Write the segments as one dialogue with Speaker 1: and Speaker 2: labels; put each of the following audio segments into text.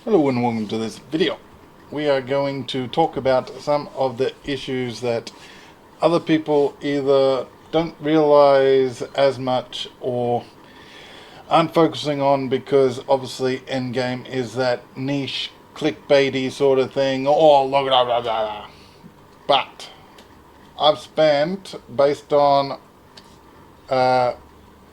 Speaker 1: Hello and welcome to this video. We are going to talk about some of the issues that other people either don't realize as much or aren't focusing on because obviously Endgame is that niche clickbaity sort of thing. Oh, look at that. But I've spent, based on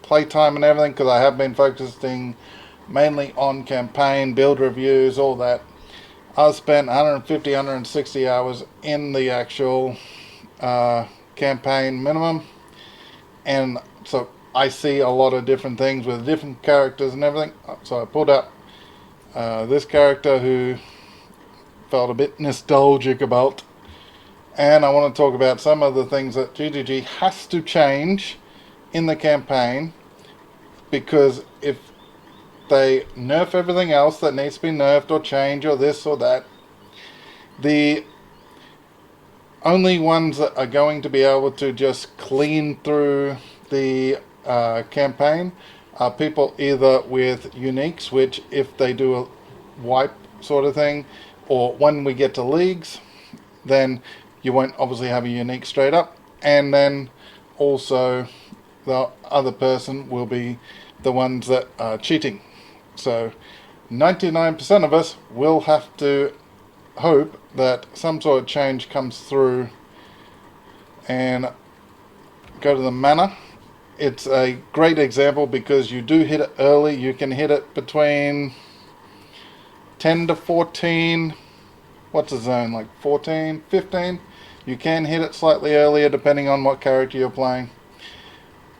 Speaker 1: playtime and everything, because I have been focusing mainly on campaign, build reviews, all that. I've spent 150, 160 hours in the actual campaign minimum, and so I see a lot of different things with different characters and everything. So I pulled up this character who felt a bit nostalgic about, and I want to talk about some of the things that GGG has to change in the campaign, because if they nerf everything else that needs to be nerfed or changed or this or that, the only ones that are going to be able to just clean through the campaign are people either with uniques, which if they do a wipe sort of thing, or when we get to leagues, then you won't obviously have a unique straight up, and then also the other person will be the ones that are cheating. So 99% of us will have to hope that some sort of change comes through and go to the mana. It's a great example because you do hit it early. You can hit it between 10 to 14. What's the zone? Like 14, 15? You can hit it slightly earlier depending on what character you're playing.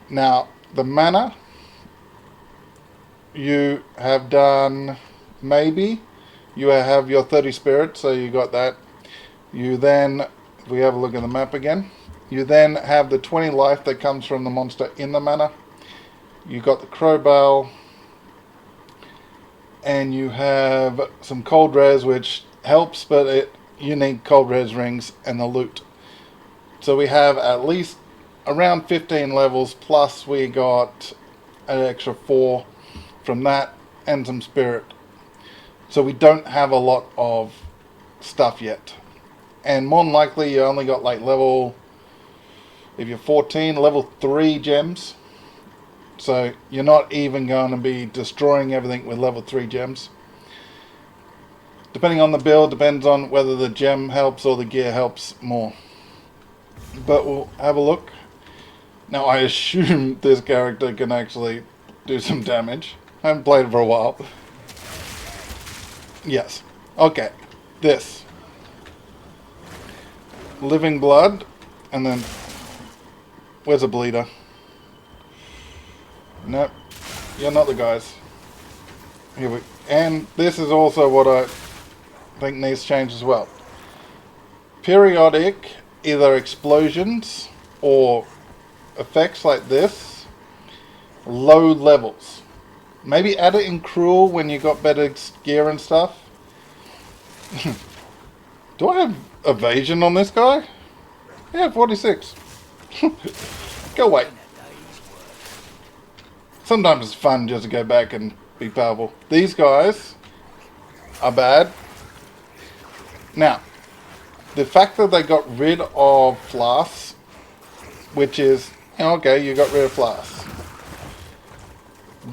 Speaker 1: Now, the mana, you have done maybe. You have your 30 spirit, so you got that. You then, if we have a look at the map again, you then have the 20 life that comes from the monster in the mana. You got the crowbar, and you have some cold res, which helps, but you need cold res rings and the loot. So we have at least around 15 levels, plus we got an extra 4 from that and some spirit. So we don't have a lot of stuff yet. And more than likely you only got like level, if you're 14, level 3 gems. So you're not even going to be destroying everything with level 3 gems. Depending on the build, depends on whether the gem helps or the gear helps more. But we'll have a look. Now I assume this character can actually do some damage. I haven't played it for a while. Yes. Okay. This. Living blood. And then... where's a bleeder? Nope. You're not the guys. Here we... and this is also what I think needs change as well. Periodic, either explosions or effects like this. Low levels. Maybe add it in cruel when you got better gear and stuff. Do I have evasion on this guy? Yeah, 46. Go away. Sometimes it's fun just to go back and be powerful. These guys are bad. Now, the fact that they got rid of flasks, which is, okay, you got rid of flasks.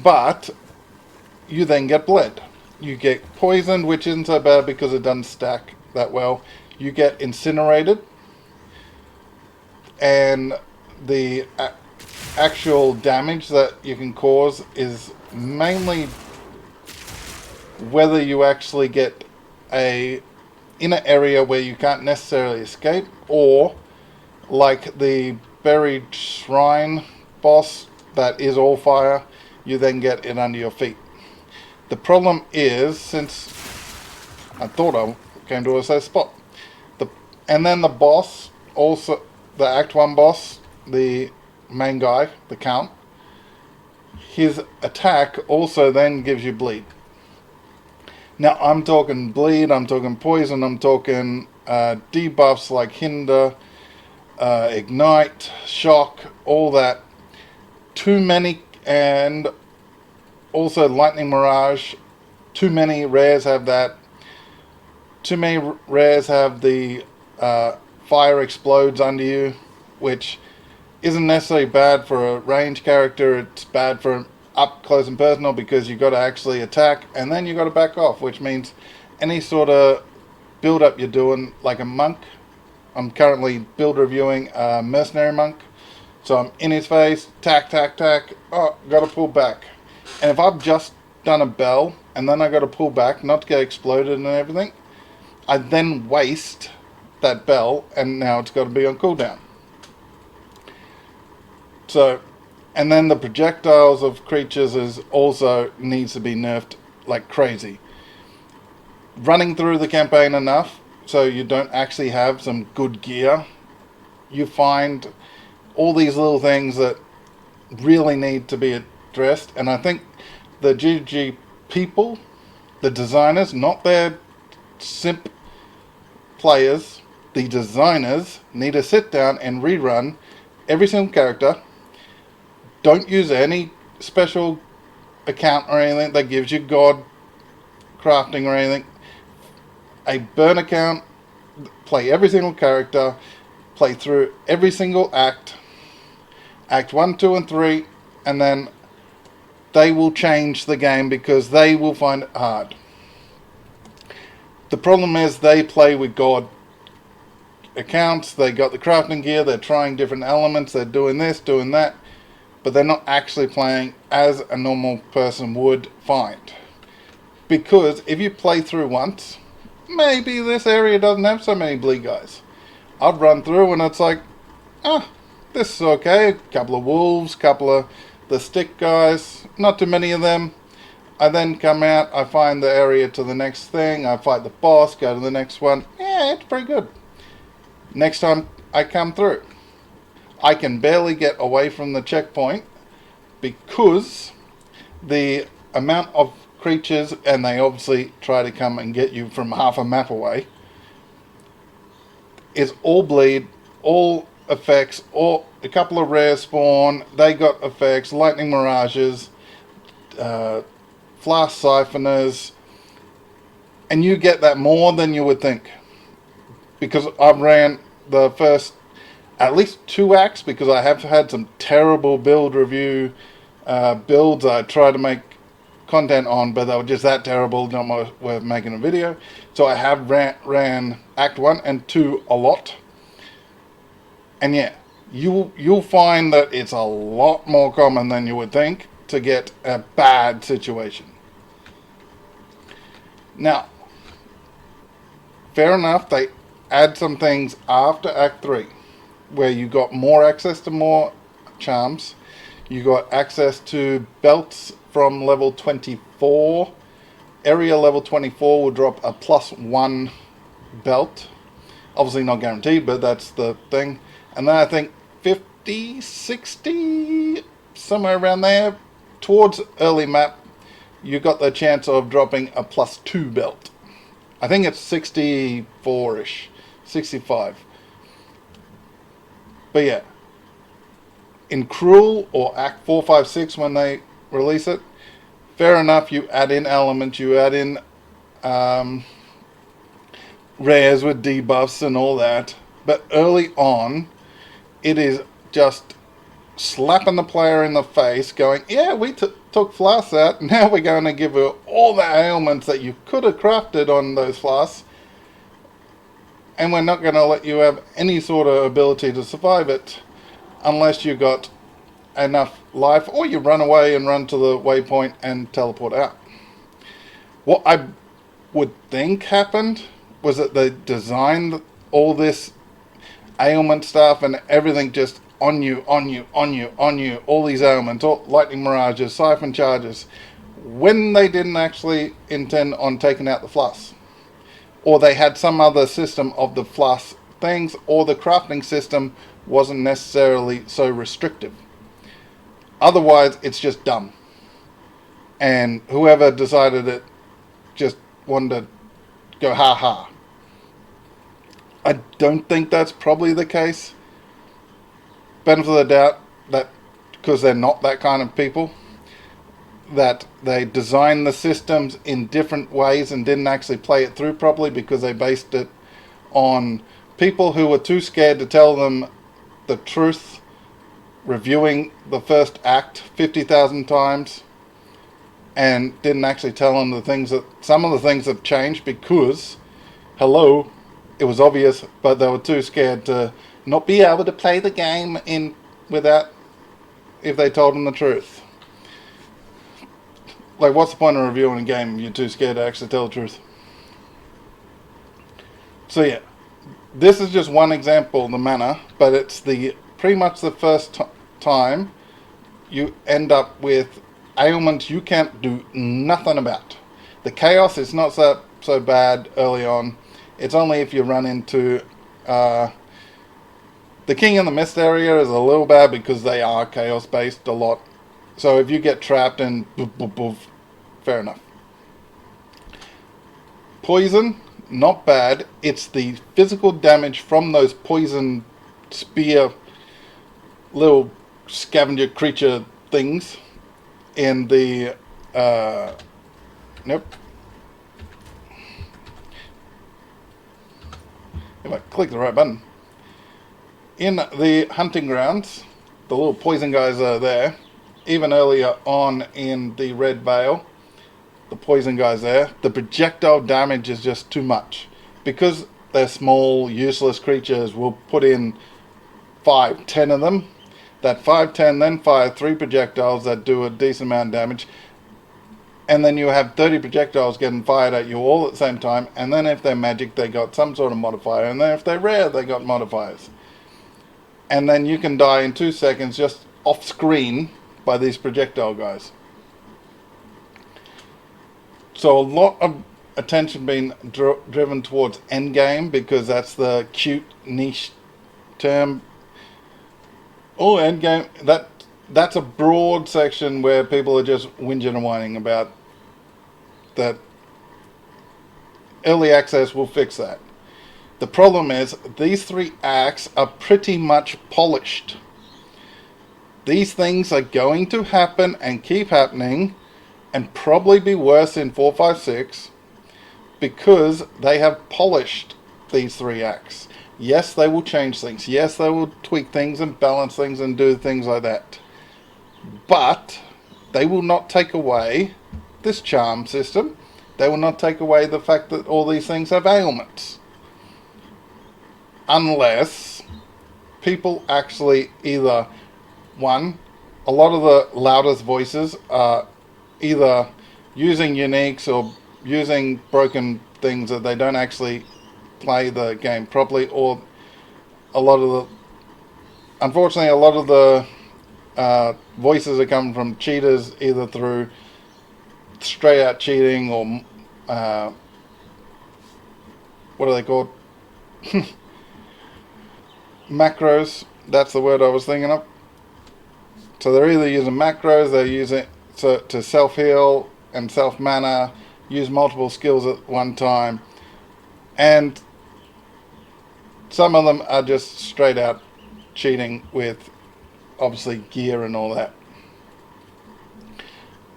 Speaker 1: But you then get bled. You get poisoned, which isn't so bad because it doesn't stack that well. You get incinerated, and the actual damage that you can cause is mainly whether you actually get in an area where you can't necessarily escape, or like the buried shrine boss that is all fire, you then get it under your feet. The problem is, since I thought I came to a safe spot, and then the boss, also the Act 1 boss, the main guy, the Count, his attack also then gives you bleed. Now I'm talking bleed, I'm talking poison, I'm talking debuffs like hinder, ignite, shock, all that. Too many, and also lightning mirage, too many rares have that. Too many rares have the fire explodes under you, which isn't necessarily bad for a range character. It's bad for up close and personal because you've got to actually attack and then you've got to back off, which means any sort of build up you're doing, like a monk. I'm currently build reviewing a mercenary monk. So I'm in his face, tack, tack, tack. Oh, got to pull back. And if I've just done a bell and then I got to pull back, not to get exploded and everything, I then waste that bell and now it's got to be on cooldown. So, and then the projectiles of creatures is also needs to be nerfed like crazy. Running through the campaign enough so you don't actually have some good gear, you find all these little things that really need to be addressed. And I think the GG people, the designers, not their simp players, the designers need to sit down and rerun every single character. Don't use any special account or anything that gives you god crafting or anything. A burn account, play every single character, play through every single act, act 1, 2 and 3, and then they will change the game because they will find it hard. The problem is they play with god accounts, they got the crafting gear, they're trying different elements, they're doing this, doing that, but they're not actually playing as a normal person would find. Because if you play through once, maybe this area doesn't have so many bleed guys. I'd run through and it's like, this is okay. A couple of wolves, couple of the stick guys, not too many of them. I then come out, I find the area to the next thing, I fight the boss, go to the next one. Yeah, it's pretty good. Next time I come through, I can barely get away from the checkpoint because the amount of creatures, and they obviously try to come and get you from half a map away, is all bleed, all effects, or a couple of rare spawn. They got effects, lightning mirages, flask siphoners, and you get that more than you would think. Because I've ran the first at least 2 acts, because I have had some terrible build review builds I tried to make content on, but they were just that terrible, not worth making a video. So I have ran Act 1 and 2 a lot. And yeah, you'll find that it's a lot more common than you would think to get a bad situation. Now, fair enough, they add some things after Act 3, where you got more access to more charms. You got access to belts from level 24. Area level 24 will drop a +1 belt. Obviously not guaranteed, but that's the thing. And then I think 50, 60, somewhere around there, towards early map, you got the chance of dropping a +2 belt. I think it's 64-ish, 65. But yeah, in Cruel or Act 4, 5, 6 when they release it, fair enough, you add in elements, you add in rares with debuffs and all that. But early on, it is just slapping the player in the face going, yeah, we took flasks out, now we're going to give her all the ailments that you could have crafted on those flasks, and we're not going to let you have any sort of ability to survive it unless you got enough life, or you run away and run to the waypoint and teleport out. What I would think happened was that they designed all this ailment stuff and everything just on you, all these ailments, all lightning mirages, siphon charges, when they didn't actually intend on taking out the flasks. Or they had some other system of the flask things, or the crafting system wasn't necessarily so restrictive. Otherwise, it's just dumb. And whoever decided it just wanted to go ha ha. I don't think that's probably the case. Benefit of the doubt, that because they're not that kind of people. that they designed the systems in different ways and didn't actually play it through properly because they based it on people who were too scared to tell them the truth, reviewing the first act 50,000 times, and didn't actually tell them the things that some of the things have changed because, hello, it was obvious, but they were too scared to not be able to play the game in without if they told them the truth. Like, what's the point of reviewing a game if you're too scared to actually tell the truth? So yeah, this is just one example of the manner, but it's the pretty much the first time you end up with ailments you can't do nothing about. The chaos is not so bad early on. It's only if you run into the King and the Mist area is a little bad because they are chaos based a lot. So if you get trapped and boof, boof, boof, fair enough. Poison, not bad. It's the physical damage from those poison spear little scavenger creature things in the nope. If I click the right button. In the hunting grounds, the little poison guys are there. Even earlier on in the Red Veil, the poison guys there. The projectile damage is just too much. Because they're small, useless creatures, we'll put in 5-10 of them. That 5-10 then fire 3 projectiles that do a decent amount of damage. And then you have 30 projectiles getting fired at you all at the same time. And then if they're magic, they got some sort of modifier. And then if they're rare, they got modifiers. And then you can die in 2 seconds just off screen by these projectile guys. So a lot of attention being driven towards Endgame because that's the cute niche term. Oh, Endgame, that's a broad section where people are just whinging and whining about that. Early access will fix that. The problem is these 3 acts are pretty much polished. These things are going to happen and keep happening and probably be worse in 4, 5, 6 because they have polished these 3 acts. Yes, they will change things. Yes, they will tweak things and balance things and do things like that. But they will not take away this charm system. They will not take away the fact that all these things have ailments. Unless people actually either, one, a lot of the loudest voices are either using uniques or using broken things that they don't actually play the game properly, or unfortunately a lot of the voices are coming from cheaters, either through straight out cheating or what are they called? Macros, that's the word I was thinking of. So they're either using macros, they're using to self-heal and self-mana, use multiple skills at one time, and some of them are just straight out cheating with obviously gear and all that,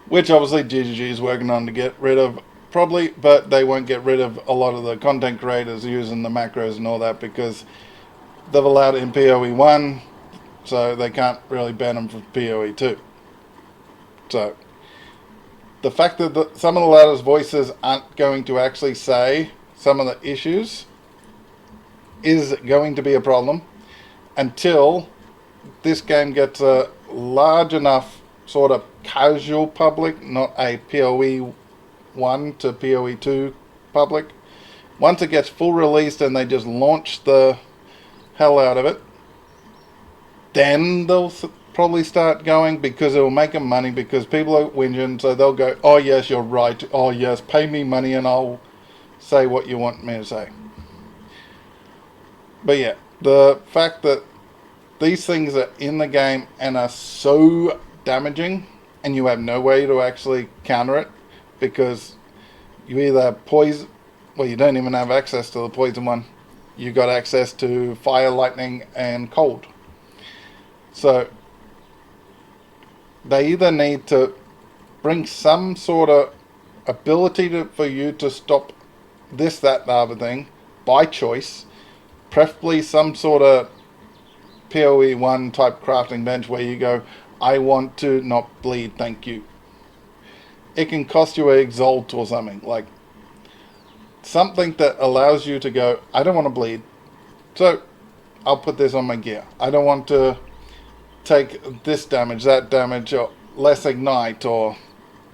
Speaker 1: which obviously GGG is working on to get rid of probably, but they won't get rid of a lot of the content creators using the macros and all that because they've allowed it in PoE 1, so they can't really ban them from PoE 2. So the fact that some of the loudest voices aren't going to actually say some of the issues is going to be a problem until this game gets a large enough sort of casual public, not a PoE 1 to PoE 2 public. Once it gets full released and they just launch the hell out of it, then they'll probably start going because it will make them money because people are whinging, so they'll go, oh yes, you're right, oh yes, pay me money and I'll say what you want me to say. But yeah, the fact that these things are in the game and are so damaging and you have no way to actually counter it because you either poison, well, you don't even have access to the poison one. You got access to fire, lightning and cold. So they either need to bring some sort of ability for you to stop this, that, the other thing by choice, preferably some sort of PoE 1 type crafting bench where you go, I want to not bleed, thank you. It can cost you a exalt or something, like something that allows you to go, I don't want to bleed, so I'll put this on my gear. I don't want to take this damage, that damage, or less ignite, or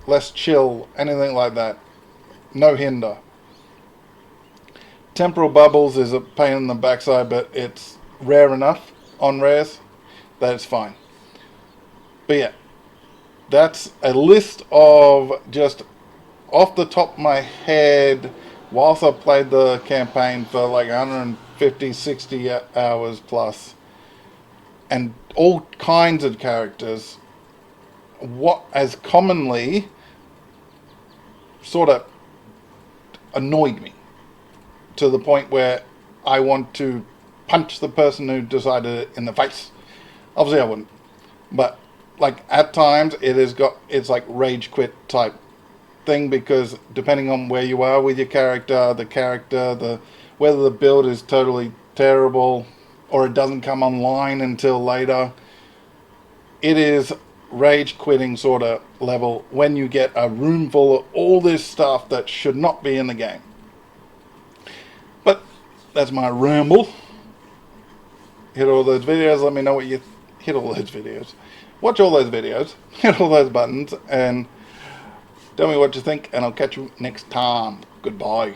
Speaker 1: less chill, anything like that. No hinder. Temporal bubbles is a pain in the backside, but it's rare enough on rares that it's fine. But yeah, that's a list of just off the top of my head, whilst I played the campaign for like 150, 60 hours plus, and all kinds of characters, what has commonly sort of annoyed me to the point where I want to punch the person who decided it in the face. Obviously I wouldn't, but like at times it's like rage quit type thing, because depending on where you are with your character, the whether the build is totally terrible or it doesn't come online until later, it is rage quitting sort of level when you get a room full of all this stuff that should not be in the game. But that's my ramble. Hit all those videos, let me know what you hit all those videos. Watch all those videos, hit all those buttons, and tell me what you think, and I'll catch you next time. Goodbye.